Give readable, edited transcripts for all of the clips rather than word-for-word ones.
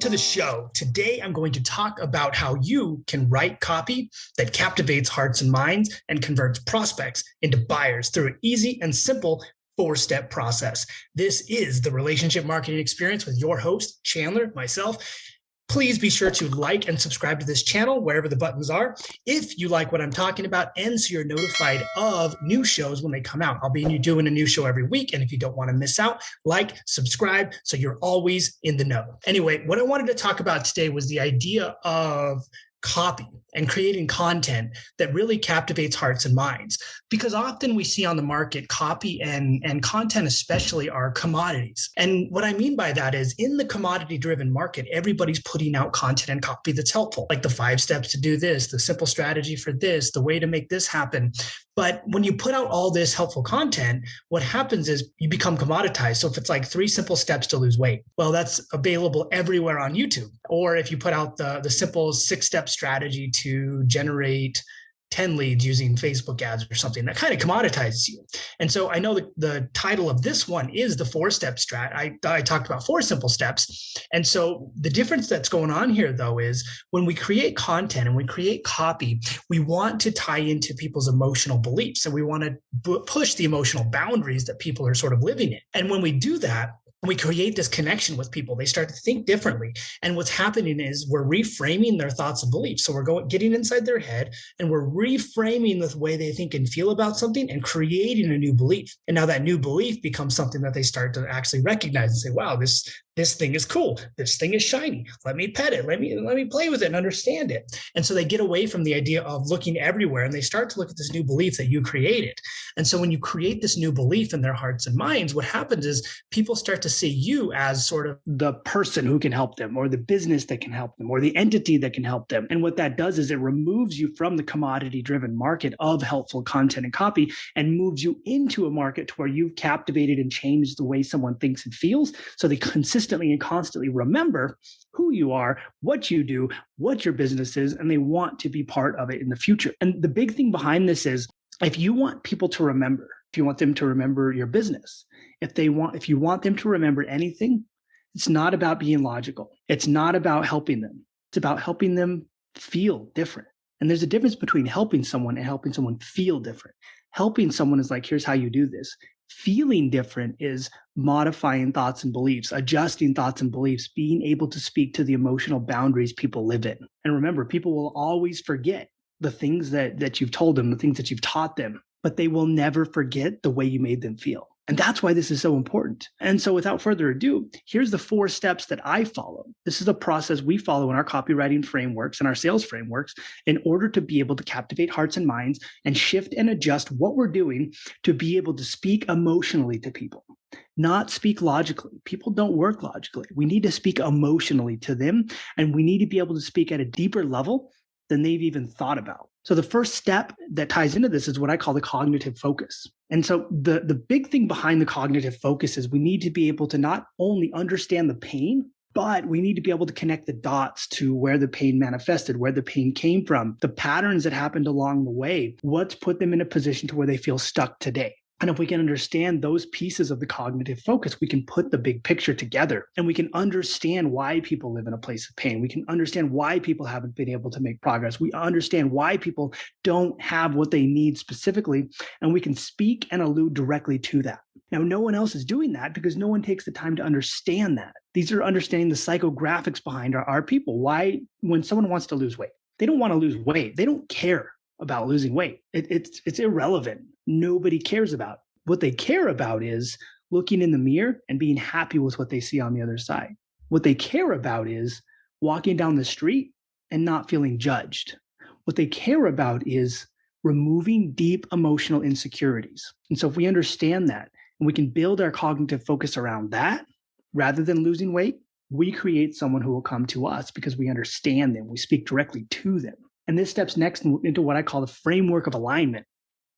to the show. Today, I'm going to talk about how you can write copy that captivates hearts and minds and converts prospects into buyers through an easy and simple four-step process. This is the Relationship Marketing Experience with your host, Chandler, myself. Please be sure to like and subscribe to this channel wherever the buttons are if you like what I'm talking about, and so you're notified of new shows when they come out. I'll be doing a new show every week, and if you don't want to miss out, like, subscribe, so you're always in the know. Anyway, what I wanted to talk about today was the idea of copy and creating content that really captivates hearts and minds. Because often we see on the market, copy and content especially are commodities. And what I mean by that is, in the commodity-driven market, everybody's putting out content and copy that's helpful, like the 5 steps to do this, the simple strategy for this, the way to make this happen. But when you put out all this helpful content, what happens is you become commoditized. So if it's like 3 simple steps to lose weight, well, that's available everywhere on YouTube. Or if you put out the simple 6-step strategy to generate 10 leads using Facebook ads or something, that kind of commoditizes you. And so I know that the title of this one is the 4-step strat. I talked about 4 simple steps. And so the difference that's going on here, though, is when we create content and we create copy, we want to tie into people's emotional beliefs. And we want to push the emotional boundaries that people are sort of living in. And when we do that, we create this connection with people. They start to think differently. And what's happening is we're reframing their thoughts and beliefs. So we're getting inside their head, and we're reframing the way they think and feel about something and creating a new belief. And now that new belief becomes something that they start to actually recognize and say, wow, this thing is cool. This thing is shiny. Let me pet it. Let me play with it and understand it. And so they get away from the idea of looking everywhere, and they start to look at this new belief that you created. And so when you create this new belief in their hearts and minds, what happens is people start to see you as sort of the person who can help them, or the business that can help them, or the entity that can help them. And what that does is it removes you from the commodity-driven market of helpful content and copy and moves you into a market to where you've captivated and changed the way someone thinks and feels, so they consistently and constantly remember who you are, what you do, what your business is, and they want to be part of it in the future. And the big thing behind this is, if you want people to remember, if you want them to remember your business, if you want them to remember anything, it's not about being logical. It's not about helping them. It's about helping them feel different. And there's a difference between helping someone and helping someone feel different. Helping someone is like, here's how you do this. Feeling different is modifying thoughts and beliefs, adjusting thoughts and beliefs, being able to speak to the emotional boundaries people live in. And remember, people will always forget the things that you've told them, the things that you've taught them, but they will never forget the way you made them feel. And that's why this is so important. And so without further ado, here's the 4 steps that I follow. This is a process we follow in our copywriting frameworks and our sales frameworks in order to be able to captivate hearts and minds and shift and adjust what we're doing to be able to speak emotionally to people, not speak logically. People don't work logically. We need to speak emotionally to them, and we need to be able to speak at a deeper level than they've even thought about. So the first step that ties into this is what I call the cognitive focus. And so the big thing behind the cognitive focus is we need to be able to not only understand the pain, but we need to be able to connect the dots to where the pain manifested, where the pain came from, the patterns that happened along the way, what's put them in a position to where they feel stuck today. And if we can understand those pieces of the cognitive focus, we can put the big picture together, and we can understand why people live in a place of pain. We can understand why people haven't been able to make progress. We understand why people don't have what they need specifically, and we can speak and allude directly to that. Now, no one else is doing that because no one takes the time to understand that. These are understanding the psychographics behind our people. Why, when someone wants to lose weight, they don't want to lose weight. They don't care about losing weight. It's irrelevant. Nobody cares about it. What they care about is looking in the mirror and being happy with what they see on the other side. What they care about is walking down the street and not feeling judged. What they care about is removing deep emotional insecurities. And so if we understand that, and we can build our cognitive focus around that, rather than losing weight, we create someone who will come to us because we understand them. We speak directly to them. And this steps next into what I call the framework of alignment.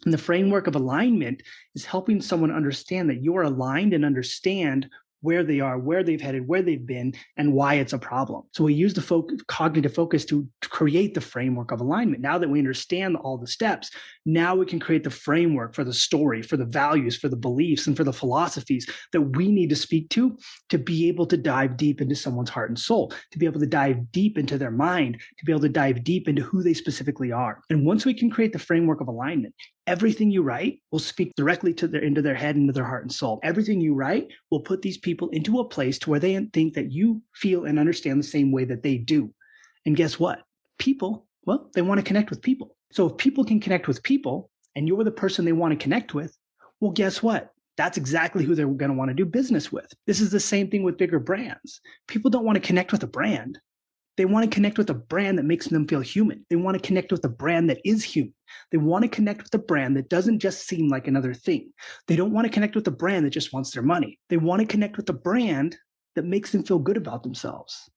And the framework of alignment is helping someone understand that you're aligned and understand where they are, where they've headed, where they've been, and why it's a problem. So we use the cognitive focus to create the framework of alignment. Now that we understand all the steps, now we can create the framework for the story, for the values, for the beliefs, and for the philosophies that we need to speak to be able to dive deep into someone's heart and soul, to be able to dive deep into their mind, to be able to dive deep into who they specifically are. And once we can create the framework of alignment, everything you write will speak directly into their head, into their heart and soul. Everything you write will put these people into a place to where they think that you feel and understand the same way that they do. And guess what? People, well, they want to connect with people. So if people can connect with people and you're the person they want to connect with, well, guess what? That's exactly who they're going to want to do business with. This is the same thing with bigger brands. People don't want to connect with a brand. They want to connect with a brand that makes them feel human. They want to connect with a brand that is human. They want to connect with a brand that doesn't just seem like another thing. They don't want to connect with a brand that just wants their money. They want to connect with a brand that makes them feel good about themselves.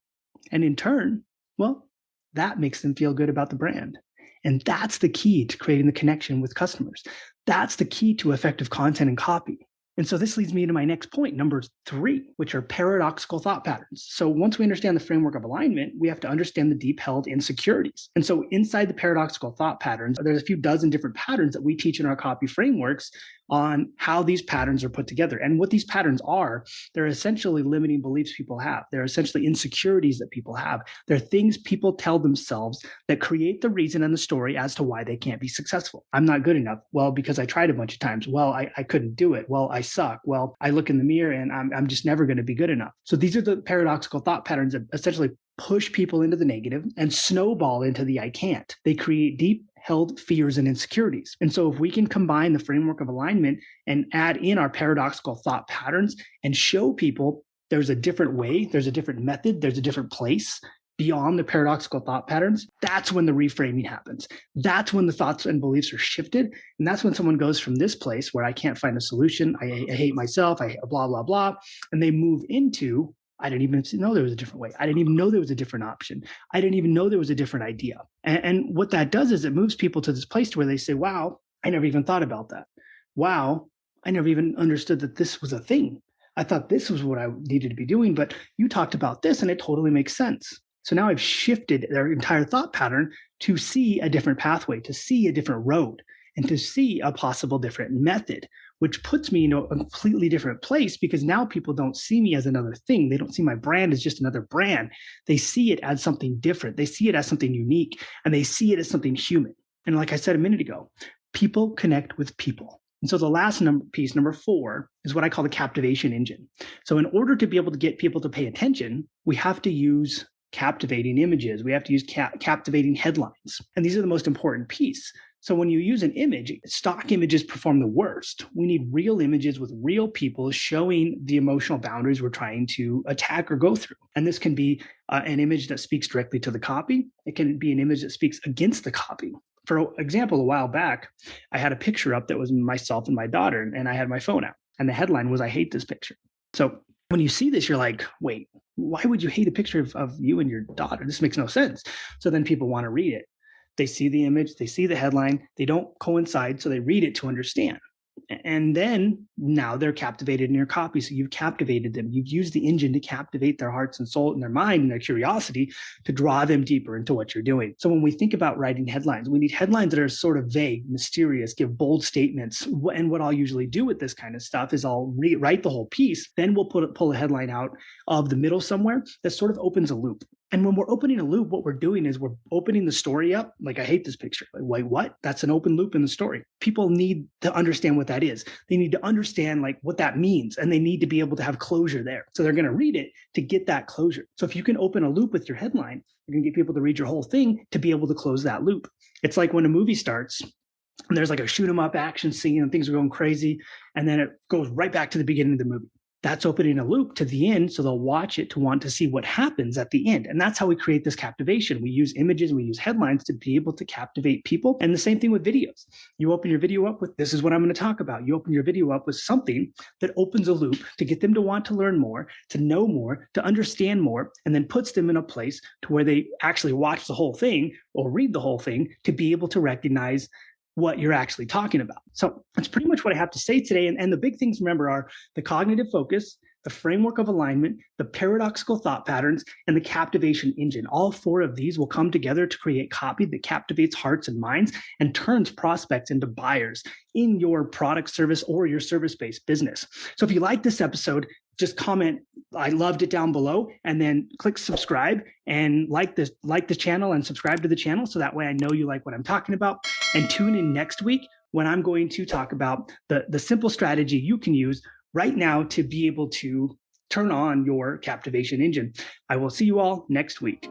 And in turn, well, that makes them feel good about the brand. And that's the key to creating the connection with customers. That's the key to effective content and copy. And so this leads me to my next point, number 3, which are paradoxical thought patterns. So once we understand the framework of alignment, we have to understand the deep held insecurities. And so inside the paradoxical thought patterns, there's a few dozen different patterns that we teach in our copy frameworks on how these patterns are put together. And what these patterns are, they're essentially limiting beliefs people have. They're essentially insecurities that people have. They're things people tell themselves that create the reason and the story as to why they can't be successful. I'm not good enough. Well, because I tried a bunch of times. Well, I couldn't do it. Well, I suck. Well, I look in the mirror and I'm just never going to be good enough. So these are the paradoxical thought patterns that essentially push people into the negative and snowball into the I can't. They create deep held fears and insecurities. And so if we can combine the framework of alignment and add in our paradoxical thought patterns and show people there's a different way, there's a different method, there's a different place beyond the paradoxical thought patterns, that's when the reframing happens. That's when the thoughts and beliefs are shifted. And that's when someone goes from this place where I can't find a solution, I hate myself, I blah, blah, blah, and they move into, I didn't even know there was a different way. I didn't even know there was a different option. I didn't even know there was a different idea. And what that does is it moves people to this place to where they say, wow, I never even thought about that. Wow, I never even understood that this was a thing. I thought this was what I needed to be doing, but you talked about this and it totally makes sense. So now I've shifted their entire thought pattern to see a different pathway, to see a different road, and to see a possible different method, which puts me in a completely different place because now people don't see me as another thing. They don't see my brand as just another brand. They see it as something different. They see it as something unique, and they see it as something human. And like I said a minute ago, people connect with people. And so the last piece, number 4, is what I call the captivation engine. So in order to be able to get people to pay attention, we have to use captivating images. We have to use captivating headlines. And these are the most important piece. So when you use an image, stock images perform the worst. We need real images with real people showing the emotional boundaries we're trying to attack or go through. And this can be an image that speaks directly to the copy. It can be an image that speaks against the copy. For example, a while back, I had a picture up that was myself and my daughter, and I had my phone out. And the headline was, "I hate this picture." So when you see this, you're like, wait, why would you hate a picture of you and your daughter? This makes no sense. So then people want to read it. They see the image, they see the headline, they don't coincide, so they read it to understand. And then now they're captivated in your copy. So you've captivated them. You've used the engine to captivate their hearts and soul and their mind and their curiosity to draw them deeper into what you're doing. So when we think about writing headlines, we need headlines that are sort of vague, mysterious, give bold statements. And what I'll usually do with this kind of stuff is I'll rewrite the whole piece. Then we'll pull a headline out of the middle somewhere that sort of opens a loop. And when we're opening a loop, what we're doing is we're opening the story up. Like, I hate this picture. Like, wait, what? That's an open loop in the story. People need to understand what that is. They need to understand like what that means, and they need to be able to have closure there. So they're going to read it to get that closure. So if you can open a loop with your headline, you're going to get people to read your whole thing to be able to close that loop. It's like when a movie starts and there's like a shoot 'em up action scene and things are going crazy, and then it goes right back to the beginning of the movie. That's opening a loop to the end, so they'll watch it to want to see what happens at the end. And that's how we create this captivation. We use images, we use headlines to be able to captivate people. And the same thing with videos. You open your video up with, this is what I'm going to talk about. You open your video up with something that opens a loop to get them to want to learn more, to know more, to understand more, and then puts them in a place to where they actually watch the whole thing or read the whole thing to be able to recognize what you're actually talking about. So that's pretty much what I have to say today. And the big things, remember, are the cognitive focus, the framework of alignment, the paradoxical thought patterns, and the captivation engine. All four of these will come together to create copy that captivates hearts and minds and turns prospects into buyers in your product, service, or your service-based business. So if you like this episode, just comment I loved it down below, and then click subscribe and like the channel and subscribe to the channel, so that way I know you like what I'm talking about. And tune in next week when I'm going to talk about the simple strategy you can use right now to be able to turn on your captivation engine. I will see you all next week.